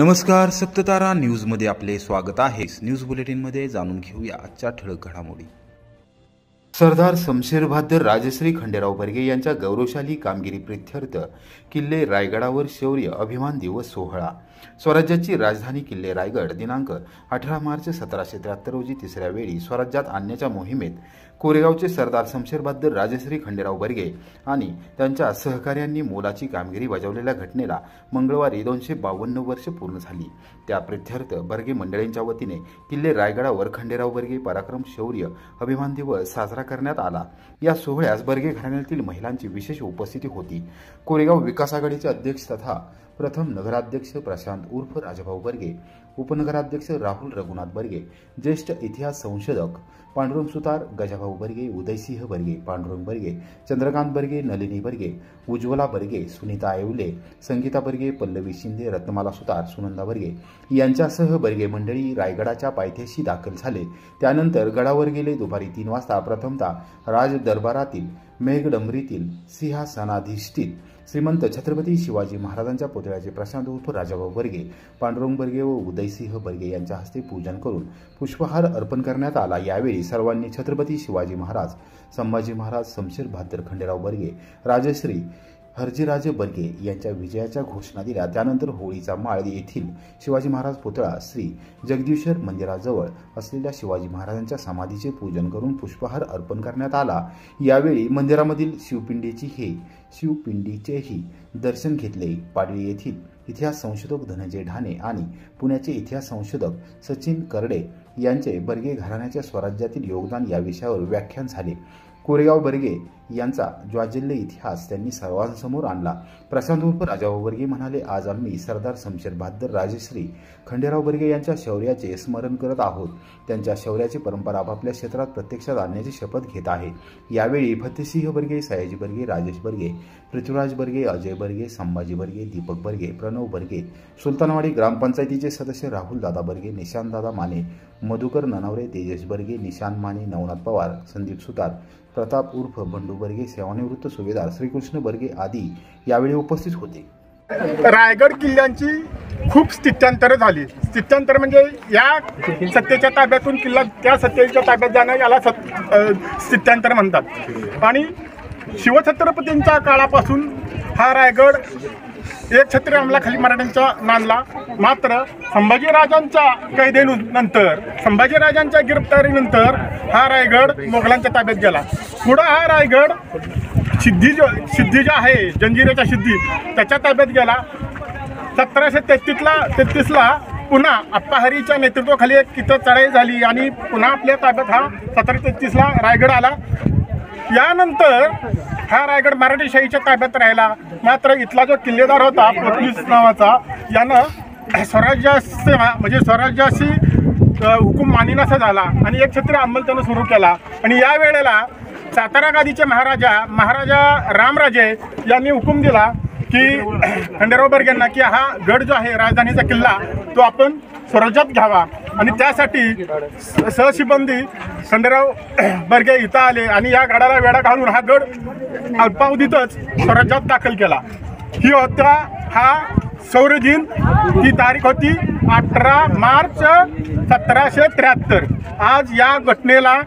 नमस्कार, सप्ततारा न्यूजमध्ये आपले स्वागत आहे। न्यूज बुलेटिनमध्ये जाणून घेऊया आजच्या ठळक घडामोडी। सरदार शमशेर बहादर राजश्री खंडेराव बर्गे यांच्या गौरवशाली कामगिरी प्रीत्यर्थ किल्ले रायगडावर शौर्य अभिमान दिवस सोहळा। स्वराज्याची राजधानी किल्ले रायगड दिनांक 18 मार्च 1773 रोजी तिसऱ्या वेळी स्वराज्यात आणण्याच्या मोहिमेत कोरेगावचे सरदार शमशेर बहादर राजश्री खंडेराव बर्गे आणि त्यांच्या सहकाऱ्यांनी मोलाची कामगिरी बजावलेल्या घटनेला मंगळवारी 252 वर्ष पूर्ण झाली। त्या प्रीत्यर्थ बर्गे मंडळींच्या वतीने किल्ले रायगडावर खंडेराव बर्गे पराक्रम शौर्य अभिमान दिवस साजरा करण्यात आला। या सोहळ्यास बर्गे घराण्यातील महिलांची विशेष उपस्थिती होती। कोरेगाव विकास आघाडीचे अध्यक्ष तथा प्रथम नगराध्यक्ष प्रशांत उर्फ राजाभाऊ बर्गे, उपनगराध्यक्ष राहुल रघुनाथ बर्गे, ज्येष्ठ इतिहास संशोधक पांडुरंग सुतार, गजाभाऊ बर्गे, उदयसिंह बर्गे, पांडुरंग बर्गे, चंद्रकांत बर्गे, नलिनी बर्गे, उज्ज्वला बर्गे, सुनीता येवले, संगीता बर्गे, पल्लवी शिंदे, रत्नमाला सुतार, सुनंदा बर्गे यांच्यासह बर्गे मंडळी रायगडाच्या पायथ्याशी दाखल झाले। त्यानंतर गडावर गेले। दुपारी 3 वाजता प्रथमतः राज दरबारातील मेघडंबरीतील सिंहासनाधिष्ठित श्रीमंत छत्रपती शिवाजी महाराजांच्या पुतळ्याचे प्रशांत उर्फ राजाभाऊ बर्गे, पांडुरंग बर्गे व उदयसिंह बर्गे यांच्या हस्ते पूजन करून पुष्पहार अर्पण करण्यात आला। यावेळी सर्वांनी छत्रपती शिवाजी महाराज, संभाजी महाराज, शमशेर बहादर खंडेराव बर्गे, राजश्री हरजीराजे बर्गे यांच्या विजयाच्या घोषणा दिल्या। त्यानंतर होळीचा माळ येथील शिवाजी महाराज पुतळा श्री जगदीश्वर मंदिराजवळ असलेल्या शिवाजी महाराजांच्या समाधीचे पूजन करून पुष्पहार अर्पण करण्यात आला। यावेळी मंदिरामधील शिवपिंडीचेही दर्शन घेतले। पाडळी येथील इतिहास संशोधक धनंजय ढाणे आणि पुण्याचे इतिहास संशोधक सचिन करडे यांचे बर्गे घराण्याच्या स्वराज्यातील योगदान या विषयावर व्याख्यान झाले। कोरेगाव बर्गे यांचा ज्वाज्वल्य इतिहास त्यांनी सर्वांसमोर आणला। प्रशांत उर्फ राजाभाऊ बर्गे म्हणाले, आज आम्ही सरदार शमशेर बहादर राजश्री खंडेराव बर्गे यांच्या शौर्याचे स्मरण करत आहोत। त्यांच्या शौर्याची परंपरा आपापल्या क्षेत्रात प्रत्यक्षात आणण्याची शपथ घेत आहे। यावेळी फतेसिंह बर्गे, सयाजी बर्गे, राजेश बर्गे, पृथ्वीराज बर्गे, अजय बर्गे, संभाजी बर्गे, दीपक बर्गे, प्रणव बर्गे, सुलतानवाडी ग्रामपंचायतीचे सदस्य राहुल दादा बर्गे, निशांत दादा माने, मधुकर ननावरे, तेजस बर्गे, निशांत माने, नवनाथ पवार, संदीप सुतार, प्रताप उर्फ बंडू बर्गे, सेवानिवृत्त सुभेदार श्रीकृष्ण बर्गे आदी यावेळी उपस्थित होते। रायगड किल्ल्यांची खूप स्थित्यांतर झाली। स्थित्यांतर म्हणजे या सत्तेच्या ताब्यातून किल्ला त्या सत्तेच्या ताब्यात जाणं याला स्थित्यांतर म्हणतात। आणि शिवछत्रपतींच्या काळापासून हा रायगड एक छत्री अंमलाखाली मराठ्यांचा नांदला। मात्र संभाजीराजांच्या कैदेनंतर, संभाजीराजांच्या गिरफ्तारीनंतर हा रायगड मोगलांच्या ताब्यात गेला। पुढं हा रायगड सिद्धी जो आहे, जंजिरेच्या सिद्धी, त्याच्या ताब्यात गेला। 1733ला पुन्हा अप्पाहरीच्या नेतृत्वाखाली एक तिथं चढाई झाली आणि पुन्हा आपल्या ताब्यात हा 1733ला रायगड आला। यानंतर हा रायगड मराठीशाहीच्या ताब्यात राहिला। मात्र इथला जो किल्लेदार होता पोतलीस नावाचा, यानं स्वराज्याशी हुकूम मानिनासा झाला आणि एक छत्री अंमल त्यानं सुरू केला। आणि या वेळेला सातारा गादीचे महाराजा रामराजे यांनी हुकूम दिला की खंडेराव बर्गेंना की हा गड जो आहे राजधानीचा किल्ला तो आपण स्वराज्यात घ्यावा। आणि त्यासाठी सहशिबंदी खंडेराव बर्गे इथं आले आणि या गडाला वेढा घालून हा गड अल्पावधीतच स्वराज्यात दाखल केला। ही होता हा शौर्य दिन। ती तारीख होती 18 मार्च 1773। आज या घटनेला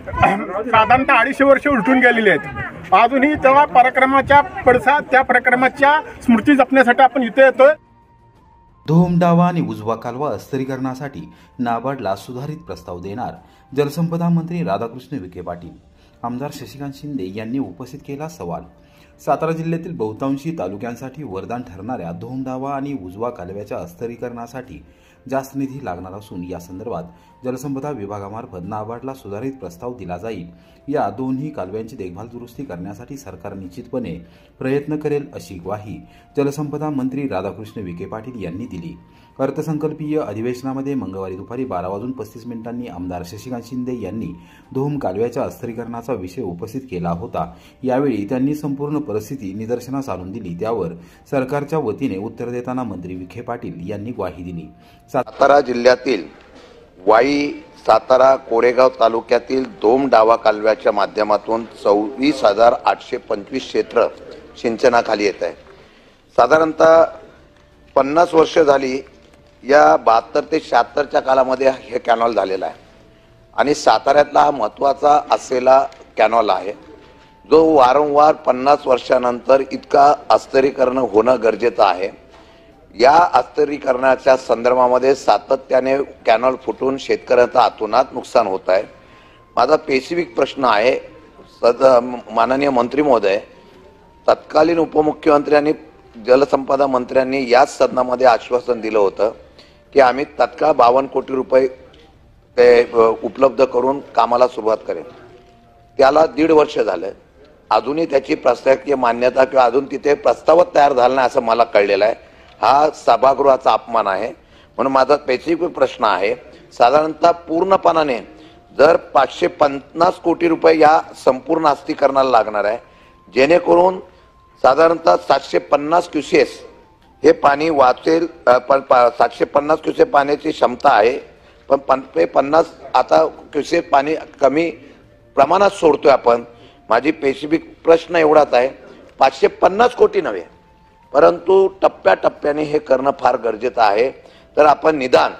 साधारणतः 250 वर्ष उलटून गेलेली आहेत। अजूनही तेव्हा पराक्रमाच्या पडसाद, त्या पराक्रमाच्या स्मृती जपण्यासाठी आपण इथे येतोय। धोम डावा आणि उजवा कालवा अस्थिरीकरणासाठी नाबार्डला सुधारित प्रस्ताव देणार जलसंपदा मंत्री राधाकृष्ण विखे पाटील। आमदार शशिकांत शिंदे यांनी उपस्थित केला सवाल। सातारा जिल्ह्यातील बहुतांशी तालुक्यांसाठी वरदान ठरणाऱ्या धोम डावा आणि उजवा कालव्याच्या अस्थिरीकरणासाठी जास्त निधी लागणार असून या संदर्भात जलसंपदा विभागामार्फत नाबार्डला सुधारित प्रस्ताव दिला जाईल। या दोन्ही कालव्यांची देखभाल दुरुस्ती करण्यासाठी सरकार निश्चितपणे प्रयत्न करेल अशी ग्वाही जलसंपदा मंत्री राधाकृष्ण विखे पाटील यांनी दिली। अर्थसंकल्पीय अधिवेशनामध्ये मंगळवारी दुपारी 12:35 आमदार शशिकांत शिंदे यांनी धोम कालव्याच्या अस्थिरीकरणाचा विषय उपस्थित केला होता। यावेळी त्यांनी संपूर्ण परिस्थिती निदर्शनास आणून दिली। त्यावर सरकारच्या वतीने उत्तर देताना मंत्री विखे पाटील यांनी ग्वाही दिली। सातारा जिल्ह्यातील वाई, सातारा, कोरेगाव तालुक्यातील धोम डावा कालव्याच्या माध्यमातून 24,825 क्षेत्र सिंचनाखाली येत आहे। साधारणतः 50 वर्ष झाली या 72 ते 76च्या कालामध्ये हे कॅनॉल झालेला आहे आणि साताऱ्यातला हा महत्त्वाचा असलेला कॅनॉल आहे, जो वारंवार 50 वर्षानंतर इतका अस्थिरीकरण होणं गरजेचं आहे। या अस्थिरीकरणाच्या संदर्भामध्ये सातत्याने कॅनॉल फुटून शेतकऱ्यांचं अतोनात नुकसान होत आहे। माझा स्पेसिफिक प्रश्न आहे, माननीय मंत्री महोदय, तत्कालीन उपमुख्यमंत्री आणि जलसंपदा मंत्र्यांनी याच सदनामध्ये आश्वासन दिलं होतं की आम्ही तत्काळ 52 कोटी रुपये उपलब्ध करून कामाला सुरुवात करेन। त्याला 1.5 वर्ष झालं, अजूनही त्याची प्रशासकीय मान्यता किंवा अजून तिथे प्रस्तावच तयार झाला नाही असं मला कळलेलं आहे। हा सभागृहाचा अपमान आहे। म्हणून माझा स्पेसिफिक प्रश्न आहे, साधारणतः पूर्णपणाने जर 550 कोटी रुपये या संपूर्ण अस्थिरीकरणाला लागणार आहे, जेणेकरून साधारणतः 750 क्युसेस हे पाणी वाचेल। 750 क्युसेस पाण्याची क्षमता आहे, पण 50 आता क्युसेस पाणी कमी प्रमाणात सोडतोय आपण। माझी स्पेसिफिक प्रश्न एवढाच आहे, 550 कोटी नव्हे, परंतु टप्प्याटप्प्याने हे करणं फार गरजेचं आहे। तर आपण निदान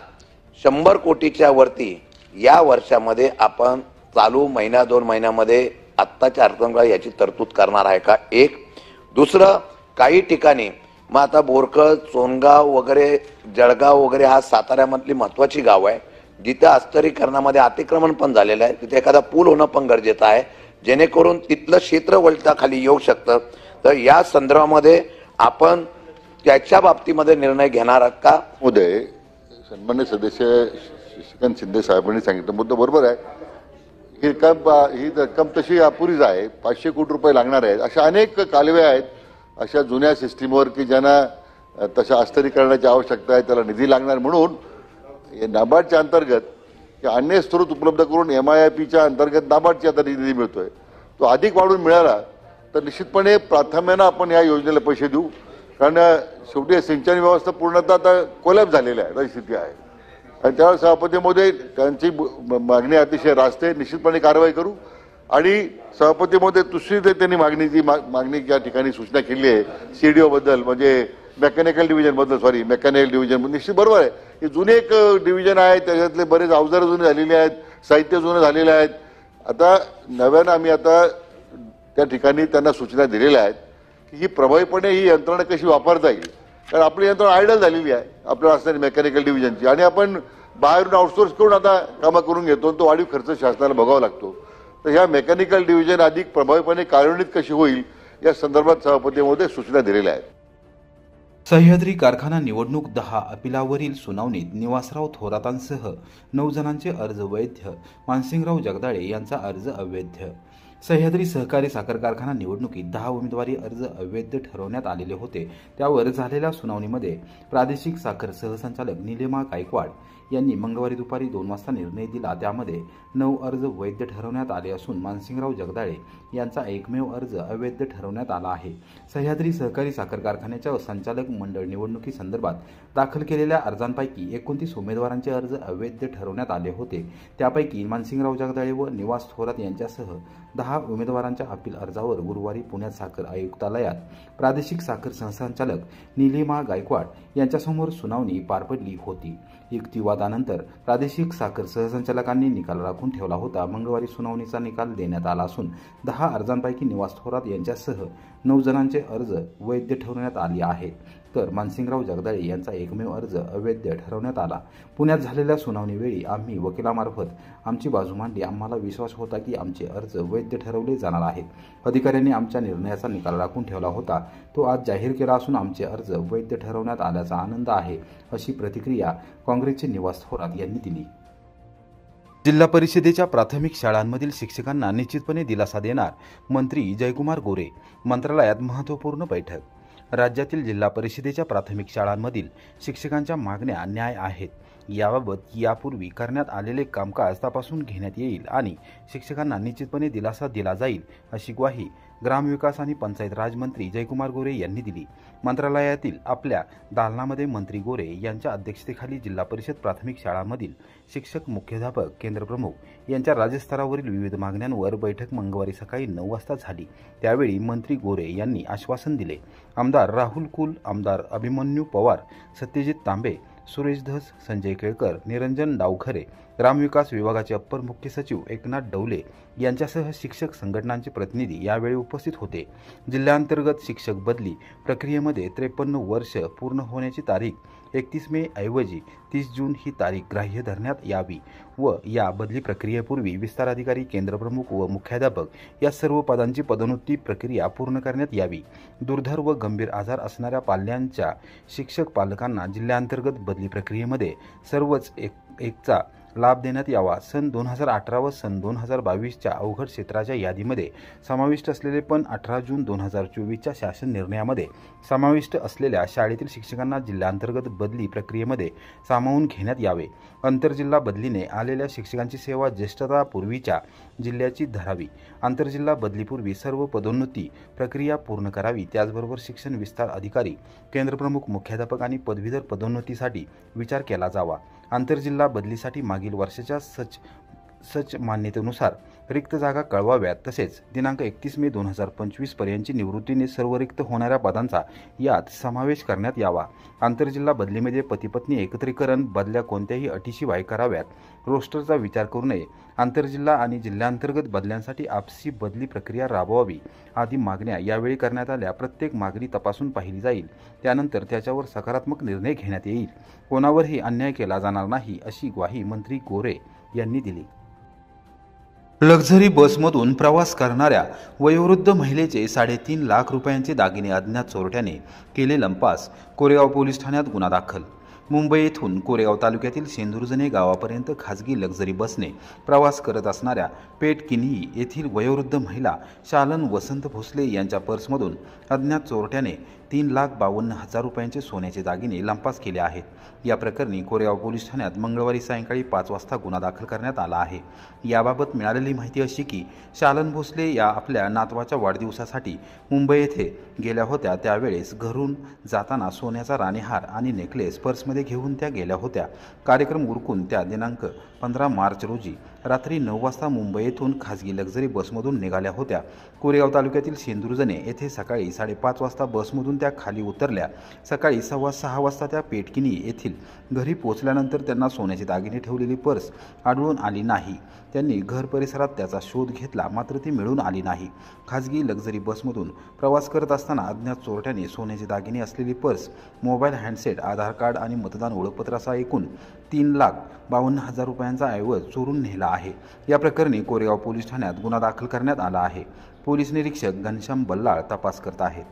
100 कोटीच्या वरती या वर्षामध्ये आपण चालू महिना 2 महिन्यामध्ये आत्ताच्या अर्थसंकल्पात याची तरतूद करणार आहे का? एक। दुसरं, काही ठिकाणी मग आता बोरकळ, सोनगाव वगैरे, जळगाव वगैरे हा साताऱ्यामधली महत्त्वाची गाव आहे, जिथे अस्थिरीकरणामध्ये अतिक्रमण पण झालेलं आहे। तिथे एखादा पूल होणं पण गरजेचं आहे, जेणेकरून तिथलं क्षेत्र वलटाखाली येऊ शकतं। तर या संदर्भामध्ये आपण त्याच्या बाबतीमध्ये निर्णय घेणार का? उदय सन्मान्य सदस्य श्रीकांत शिंदे साहेबांनी सांगितलं मुद्दा बरोबर आहे। ही रक्कम तशी अपुरीच आहे, 500 कोटी रुपये लागणार आहेत। अशा अनेक कालवे आहेत अशा जुन्या सिस्टीमवर की ज्यांना तशा अस्थिरीकरणाची आवश्यकता आहे, त्याला निधी लागणार। म्हणून नाबार्डच्या अंतर्गत अन्य स्रोत उपलब्ध करून MIIPच्या अंतर्गत नाबार्डची आता निधी मिळतोय, तो अधिक वाढून मिळाला तर निश्चितपणे प्राथम्यानं आपण या योजनेला पैसे देऊ, कारण शेवटी सिंचन व्यवस्था पूर्णतः आता कोलॅप्स झालेली आहे, अशी स्थिती आहे। आणि त्यावेळेस सभापती महोदय त्यांची मागणी अतिशय रास्त आहे, निश्चितपणे कारवाई करू। आणि सभापती महोदय दुसरी त्यांनी मागणी या ठिकाणी सूचना केली आहे CDO बद्दल, म्हणजे मेकॅनिकल डिव्हिजन बद्दल, मेकॅनिकल डिव्हिजन निश्चित बरोबर आहे, हे जुने एक डिव्हिजन आहे, त्याच्यातले बरेच अवजार जुने झालेले आहेत, साहित्य जुने झालेले आहेत। आता नव्यानं आम्ही आता त्या ठिकाणी त्यांना सूचना दिलेल्या आहेत की ही प्रभावीपणे ही यंत्रणा कशी वापरता येईल, कारण आपली यंत्रणा आयडल झालेली आहे आपल्या असणारी मेकॅनिकल डिव्हिजनची, आणि आपण बाहेरून आउटसोर्स करून आता कामं करून घेतो, तो वाढीव खर्च शासनाला भोगावा लागतो। तर ह्या मेकॅनिकल डिव्हिजन अधिक प्रभावीपणे कार्यान्वित कशी होईल या संदर्भात सभापती महोदय सूचना दिलेल्या आहेत। सह्याद्री कारखाना निवडणूक 10 अपिलावरील सुनावणीत निवासराव थोरातांसह 9 जणांचे अर्ज वैध, मानसिंगराव जगदाळे यांचा अर्ज अवैध। सह्याद्री सहकारी साखर कारखाना निवडणुकीत 10 उमेदवारी अर्ज अवैध ठरवण्यात आलेले होते। त्यावर झालेल्या सुनावणीमध्ये प्रादेशिक साखर सहसंचालक निलिमा गायकवाड यांनी मंगळवारी दुपारी 2 वाजता निर्णय दिला। त्यामध्ये 9 अर्ज वैध ठरवण्यात आले असून मानसिंगराव जगदाळे यांचा एकमेव अर्ज अवैध ठरवण्यात आला आहे। सह्याद्री सहकारी साखर कारखान्याच्या संचालक मंडळ निवडणुकीसंदर्भात दाखल केलेल्या अर्जांपैकी 29 उमेदवारांचे अर्ज अवैध ठरवण्यात आले होते। त्यापैकी मानसिंगराव जगदाळे व निवास थोरात यांच्यासह 10 उमेदवारांच्या अपील अर्जावर गुरुवारी पुण्यात साखर आयुक्तालयात प्रादेशिक साखर संचालक निलिमा गायकवाड यांच्यासमोर सुनावणी पार पडली होती। युक्तिवादानंतर प्रादेशिक साखर सहसंचालकांनी निकाल राखून ठेवला होता। मंगळवारी सुनावणीचा निकाल देण्यात आला असून 10 अर्जांपैकी निवास थोरात यांच्यासह 9 जणांचे अर्ज वैध ठरवण्यात आले आहेत, तर मानसिंगराव जगदाळे यांचा एकमेव अर्ज अवैध ठरवण्यात आला। पुण्यात झालेल्या सुनावणीवेळी आम्ही वकिलामार्फत आमची बाजू मांडली। आम्हाला विश्वास होता की आमचे अर्ज वैध ठरवले जाणार आहेत। अधिकाऱ्यांनी आमच्या निर्णयाचा निकाल राखून ठेवला होता, तो आज जाहीर केला असून आमचे अर्ज वैध ठरवण्यात आल्याचा आनंद आहे, अशी प्रतिक्रिया काँग्रेसचे निवास थोरात यांनी दिली। जिल्हा परिषदेच्या प्राथमिक शाळांमधील शिक्षकांना निश्चितपणे दिलासा देणार मंत्री जयकुमार गोरे। मंत्रालयात महत्त्वपूर्ण बैठक। राज्यातील जिल्हा परिषदेच्या प्राथमिक शाळांमधील शिक्षकांच्या मागण्या न्याय आहेत, याबाबत यापूर्वी करण्यात आलेले कामकाज तपासून घेण्यात येईल आणि शिक्षकांना निश्चितपणे दिलासा दिला जाईल, अशी ग्वाही ग्रामविकास आणि पंचायत राज मंत्री जयकुमार गोरे यांनी दिली। मंत्रालयातील आपल्या दालनामध्ये मंत्री गोरे यांच्या अध्यक्षतेखाली जिल्हा परिषद प्राथमिक शाळांमधील शिक्षक, मुख्याध्यापक, केंद्रप्रमुख यांच्या राज्यस्तरावरील विविध मागण्यांवर बैठक मंगळवारी सकाळी 9 वाजता झाली। त्यावेळी मंत्री गोरे यांनी आश्वासन दिले। आमदार राहुल कुल, आमदार अभिमन्यू पवार, सत्यजित तांबे, सुरेश धस, संजय केळकर, निरंजन डावखरे, ग्रामविकास विभागाचे अप्पर मुख्य सचिव एकनाथ डवले यांच्यासह शिक्षक संघटनांचे प्रतिनिधी यावेळी उपस्थित होते. जिल्ह्यांतर्गत शिक्षक बदली प्रक्रियेमध्ये 53 वर्ष पूर्ण होण्याची तारीख 31 मे ऐवजी 30 जून ही तारीख ग्राह्य धरण्यात यावी व या बदली प्रक्रियेपूर्वी विस्तार अधिकारी, केंद्रप्रमुख व मुख्याध्यापक या सर्व पदांची पदोन्नती प्रक्रिया पूर्ण करण्यात यावी. दुर्धर व गंभीर आजार असणाऱ्या पाल्यांच्या शिक्षक पालकांना जिल्ह्यांतर्गत बदली प्रक्रियेमध्ये सर्वच एकचा लाभ देण्यात यावा. सन 2018 व सन 2022च्या अवघड क्षेत्राच्या यादीमध्ये समाविष्ट असलेले पण 18 जून 2024च्या शासन निर्णयामध्ये समाविष्ट असलेल्या शाळेतील शिक्षकांना जिल्ह्यांतर्गत बदली प्रक्रियेमध्ये सामावून घेण्यात यावे. आंतरजिल्हा बदलीने आलेल्या शिक्षकांची सेवा ज्येष्ठता पूर्वीच्या जिल्ह्याची धरावी. आंतरजिल्हा बदलीपूर्वी सर्व पदोन्नती प्रक्रिया पूर्ण करावी. त्याचबरोबर शिक्षण विस्तार अधिकारी, केंद्रप्रमुख, मुख्याध्यापक आणि पदवीधर पदोन्नतीसाठी विचार केला जावा. आंतरजिल्हा बदलीसाठी मागील वर्षाच्या सच मान्यतेनुसार रिक्त जागा कळवाव्यात. तसेच दिनांक 31 मे 2025 पर्यंतची निवृत्तीने सर्व रिक्त होणाऱ्या पदांचा यात समावेश करण्यात यावा. आंतरजिल्हा बदलीमध्ये पती-पत्नी एकत्रीकरण बदल्या कोणत्याही अटीशिवाय कराव्यात. रोस्टरचा विचार करू नये. आंतरजिल्हा आणि जिल्ह्यांतर्गत बदल्यांसाठी आपसी बदली प्रक्रिया राबवावी आदी मागण्या यावेळी करण्यात आल्या. प्रत्येक मागणी तपासून पाहिली जाईल. त्यानंतर त्याच्यावर सकारात्मक निर्णय घेण्यात येईल. कोणावरही अन्याय केला जाणार नाही अशी ग्वाही मंत्री गोरे यांनी दिली. लक्झरी बसमधून प्रवास करणाऱ्या वयोवृद्ध महिलेचे 3.5 लाख रुपयांचे दागिने अज्ञात चोरट्याने केले लंपास. कोरेगाव पोलीस ठाण्यात गुन्हा दाखल. मुंबई येथून कोरेगाव तालुक्यातील शेंदुर्जणे गावापर्यंत खाजगी लक्झरी बसने प्रवास करत असणाऱ्या पेठ किन्ही येथील वयोवृद्ध महिला शालन वसंत भोसले यांच्या पर्समधून अज्ञात चोरट्याने 3,52,000 रुपयांचे सोन्याचे दागिने लंपास केले आहेत. या प्रकरणी कोरेगाव पोलीस ठाण्यात मंगळवारी सायंकाळी 5 वाजता गुन्हा दाखल करण्यात आला आहे. याबाबत मिळालेली माहिती अशी की शालन भोसले या आपल्या नातवाच्या वाढदिवसासाठी मुंबई येथे गेल्या होत्या. त्यावेळेस घरून जाताना सोन्याचा राणीहार आणि नेकलेस पर्समध्ये घेऊन त्या गेल्या होत्या. कार्यक्रम उरकून त्या दिनांक 15 मार्च रोजी रात्री 9 वाजता मुंबई येथून खाजगी लक्झरी बसमधून निघाल्या होत्या. कोरेगाव तालुक्यातील शेंदुर्जणे येथे सकाळी 5:30 वाजता बसमधून त्या खाली उतरल्या. सकाळी 6:15 वाजता त्या पेठकिनी येथील घरी पोहोचल्यानंतर त्यांना सोन्याचे दागिने ठेवलेली पर्स आढळून आली नाही. त्यांनी घर परिसरात त्याचा शोध घेतला, मात्र ती मिळून आली नाही. खाजगी लक्झरी बसमधून प्रवास करत असताना अज्ञात चोरट्याने सोन्याचे दागिने असलेली पर्स, मोबाईल, हँडसेट, आधार कार्ड आणि मतदान ओळखपत्रासह एकूण 3,52,000 रुपयांचा ऐवज चोरून नेला आहे. या प्रकरणी कोरेगाव पोलीस ठाण्यात गुन्हा दाखल करण्यात आला आहे. पोलीस निरीक्षक घनश्याम बल्लाळ तपास करत आहेत.